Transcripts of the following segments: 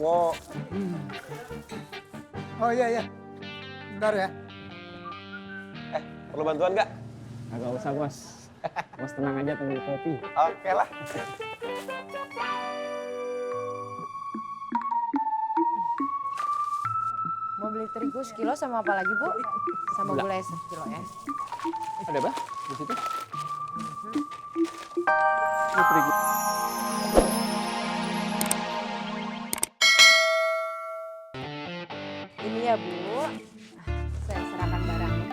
Wo. Oh iya. Bentar ya. Perlu bantuan nggak? Agak usah bos. Bos tenang aja tunggu kopi. Oke lah. Mau beli terigu sekilo sama apa lagi, Bu? Sama Enggak. gulai sekilo ya. Ada bah di situ? Ini terigu. Ini ya, Bu. Saya serahkan barangnya.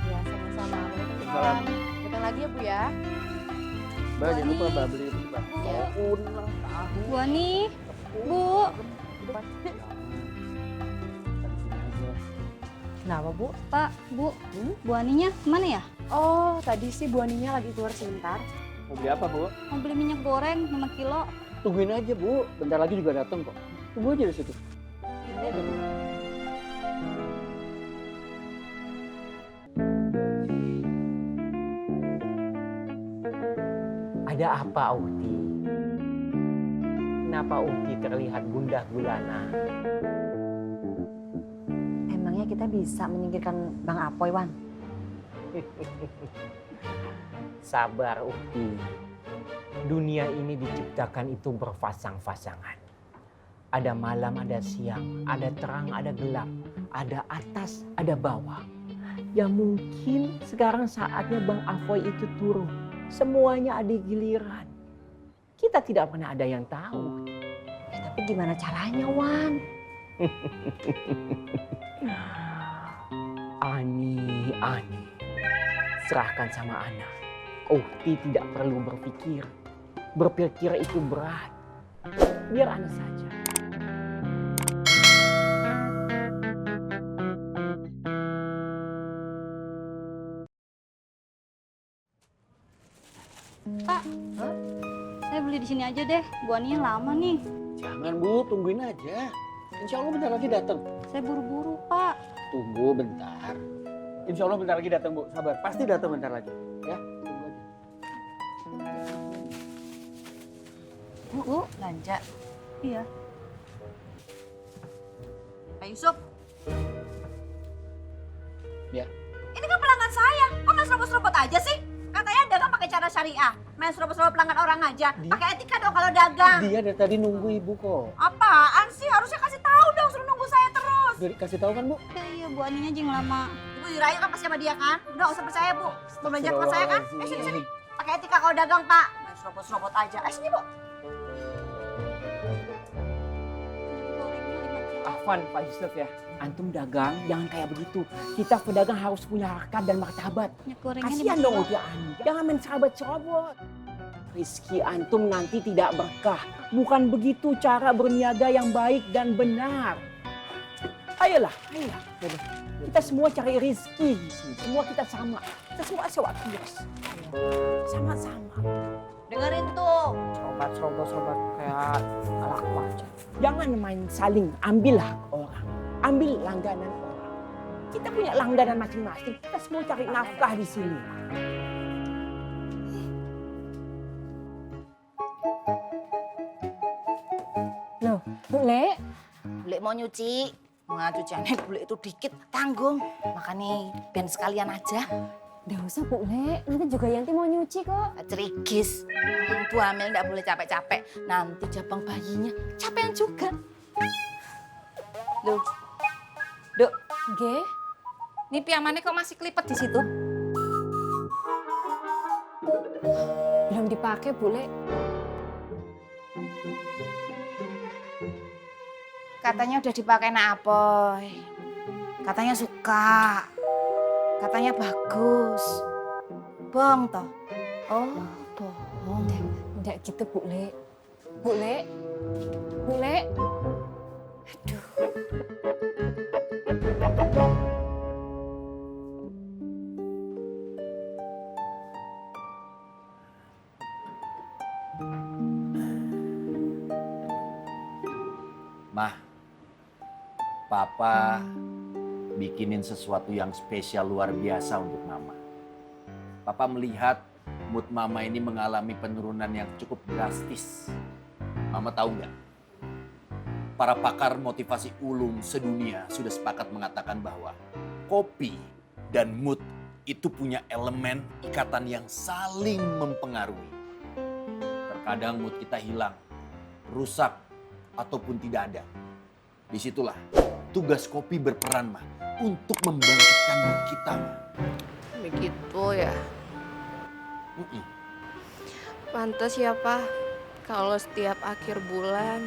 Ya, sama-sama. Salam. Datang lagi ya, Bu ya. Bah jangan lupa bah beli itu bah. Ya. Bu Ani, Bu. Kenapa, Bu? Pak, Bu. Bu Aninya kemana ya? Oh, tadi sih Bu Aninya lagi keluar sebentar. Mau beli apa bu? Mau beli minyak goreng 5 kilo. Tungguin aja bu, bentar lagi juga datang kok. Tunggu aja di situ. Ada apa, Ukti? Kenapa Ukti terlihat gundah gulana? Emangnya kita bisa menyingkirkan Bang Apoy, Wan? Sabar, Ukti. Dunia ini diciptakan itu berpasang-pasangan. Ada malam, ada siang, ada terang, ada gelap, ada atas, ada bawah. Ya mungkin sekarang saatnya Bang Apoy itu turun. Semuanya ada giliran. Kita tidak pernah ada yang tahu. Tapi gimana caranya, Wan? Ani. Serahkan sama Ana. Ukti tidak perlu berpikir. Berpikir itu berat. Biar Ana saja. Pak, saya beli di sini aja deh. Bu Aninya lama nih. Jangan bu, tungguin aja. Insya Allah bentar lagi datang. Saya buru-buru, Pak. Tunggu bentar. Insya Allah bentar lagi datang bu, sabar. Pasti datang bentar lagi. Ya, tunggu aja. Bu, belanja. Iya. Pak Yusuf. Ya. Ini kan pelanggan saya. Kok main serobot-serobot aja sih? Katanya dagang pakai cara syariah. Main serobot-serobot pelanggan orang aja. Pakai etika dong kalau dagang. Dia dari tadi nunggu ibu kok. Apaan sih? Harusnya kasih tahu dong, suruh nunggu saya terus. Kasih tahu kan bu? Iya, Bu Aninya aja yang lama. Ibu dirayu kan pasti sama dia kan? Udah gak usah percaya, Bu. Mau belanja tempat saya kan? Sini. Pakai etika kalau dagang, Pak. Main serobot-serobot aja. Sini, Bu. Afwan Pak Yusuf ya. Antum dagang jangan kayak begitu. Kita pedagang harus punya harkat dan martabat. Minyak gorengnya Kasihan 5 dong kilo. udah Ani. Jangan main serobot-serobot. Rizki antum nanti tidak berkah. Bukan begitu cara berniaga yang baik dan benar. Ayolah. Kita semua cari rizki di sini. Semua kita sama. Kita semua sewa kios. Sama-sama. Dengerin tuh. Serobot kayak anak baca. Jangan main saling ambil hak orang. Ambil langganan orang. Kita punya langganan masing-masing. Kita semua cari nafkah di sini. Loh, Bu Le, Bule mau nyuci. Mau cuciannya bule itu dikit, tanggung. Makanya ben sekalian aja. nggak usah Bu Le. Nanti juga Yanti mau nyuci kok. Cerigis. Ibu hamil nggak boleh capek-capek. Nanti jabang bayinya capean juga. Loh. Duk, Nggih. ini piamannya kok masih kelipet di situ? Belum dipakai Bu Le. Katanya udah dipakai nak Apoy. Katanya suka. Katanya bagus. Bohong toh? Oh, bohong. Nggak gitu Bu Le. Bu Le. Bu Le. Aduh. Mah, Papa bikinin sesuatu yang spesial luar biasa untuk Mama. Papa melihat mood Mama ini mengalami penurunan yang cukup drastis. Mama tahu nggak? para pakar motivasi ulung sedunia sudah sepakat mengatakan bahwa kopi dan mood itu punya elemen ikatan yang saling mempengaruhi. Terkadang mood kita hilang, rusak, ataupun tidak ada. Disitulah tugas kopi berperan, Ma, untuk membangkitkan mood kita, Ma. Begitu ya. Mm-mm. Pantes ya, Pak. Kalau setiap akhir bulan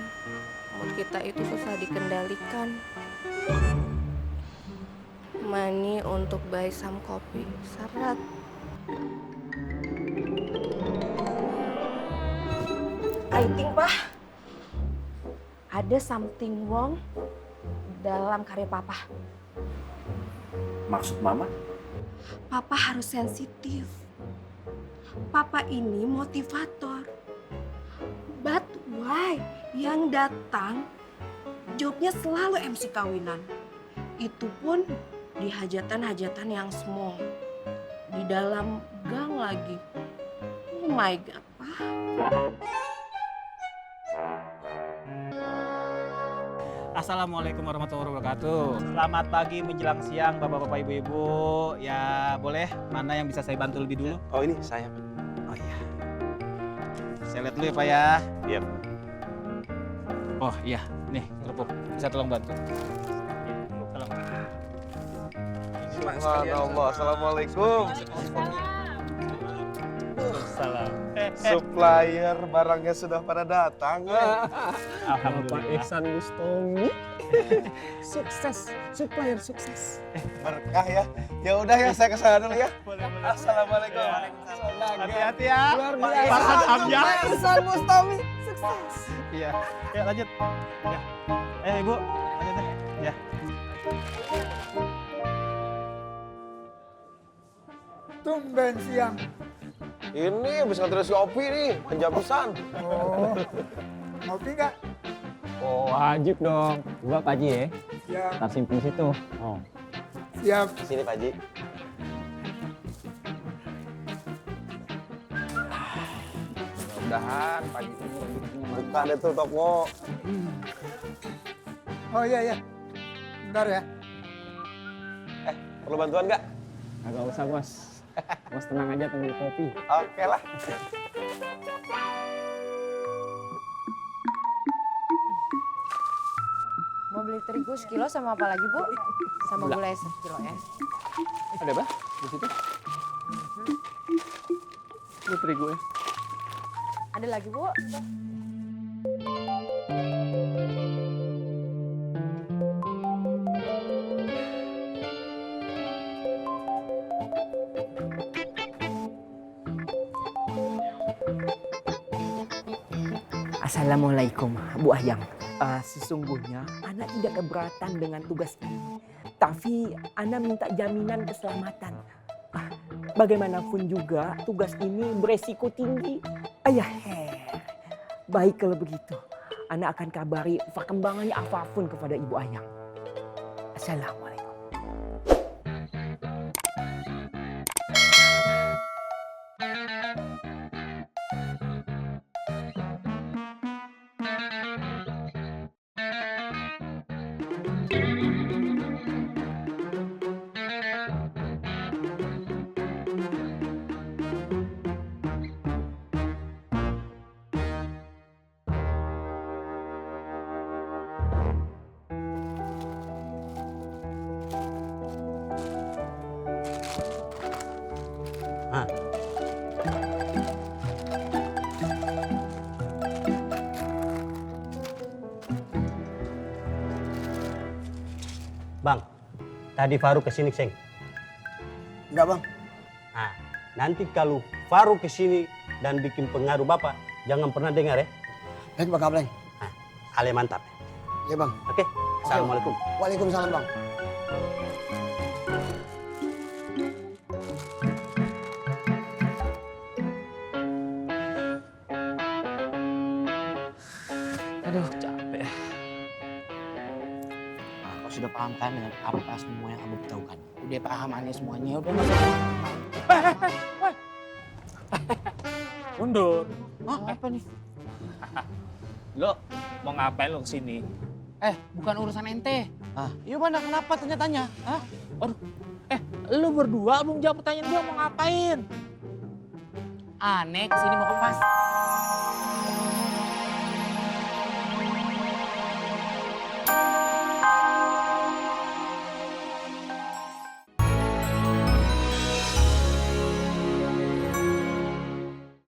mood kita itu susah dikendalikan. Money untuk buy some kopi syarat. I think, Pak, ada something wrong dalam karir Papa. Maksud Mama? Papa harus sensitif. Papa ini motivator. But why yang datang jobnya selalu MC kawinan? Itu pun di hajatan-hajatan yang small. Di dalam gang lagi. Oh my God, Pak. Assalamualaikum warahmatullahi wabarakatuh. Selamat pagi menjelang siang bapak-bapak ibu-ibu. Ya boleh, mana yang bisa saya bantu lebih dulu? Oh ini saya. Oh iya. Saya lihat dulu ya Pak ya. Iya. Oh iya, nih kerupuk. Bisa tolong bantu. Tolong. Subhanallah. Assalamualaikum. Salam. Supplier barangnya sudah pada datang. Alhamdulillah. Ihsan Bustomi. Sukses, supplier sukses. Berkah ya. Ya udah ya saya kesana dulu ya. Assalamualaikum. Hati-hati ya. Luar Pak biasa. Irfan Hamzah. Ihsan Bustomi. Sukses. Iya. Ya lanjut. Ya. Ibu, lanjut deh. Ya. Tumben siang. Ini habis nganterin si Opi nih, manja pisan. Oh, ngopi nggak? Oh, wajib dong. Gua Pak Haji ya. Siap, Ntar simpen situ. Oh. siap. Sini Pak Haji. Mudah-mudahan Pak Haji buka deh tuh toko. Oh iya, iya. Bentar ya. Perlu bantuan nggak? Agak usah, Bos. Bos tenang aja tunggu kopi. Oke lah. Mau beli terigu sekilo sama apa lagi, Bu? Sama gulai sekilo ya. Ada apa? Di situ? Ini terigu ya. Ada lagi, Bu? Assalamualaikum, Bu Ayang. Sesungguhnya anak tidak keberatan dengan tugas ini. Tapi anak minta jaminan keselamatan. Bagaimanapun juga tugas ini beresiko tinggi. Ayah, baik kalau begitu. Anak akan kabari perkembangannya apapun kepada Ibu Ayang. Assalamualaikum. Bang, tadi Faruk kesini, Seng. Enggak, Bang. Nah, nanti kalau Faruk kesini dan bikin pengaruh Bapak, jangan pernah dengar ya. Baik, Bang Kableng. Nah, hal yang mantap. Iya, Bang. Oke, Assalamualaikum. Waalaikumsalam, Bang. Aduh, capek. Kau sudah paham kan dengan apa semua yang kamu beritahukan? Udah paham aneh semuanya, udah masuk. Mundur. Hah, apa nih? Lo mau ngapain lo kesini? Bukan urusan ente. Iya mana kenapa tanya-tanya? Hah? Aduh, lu berdua belum jawab pertanyaan gua mau ngapain? Aneh kesini mau ke pas.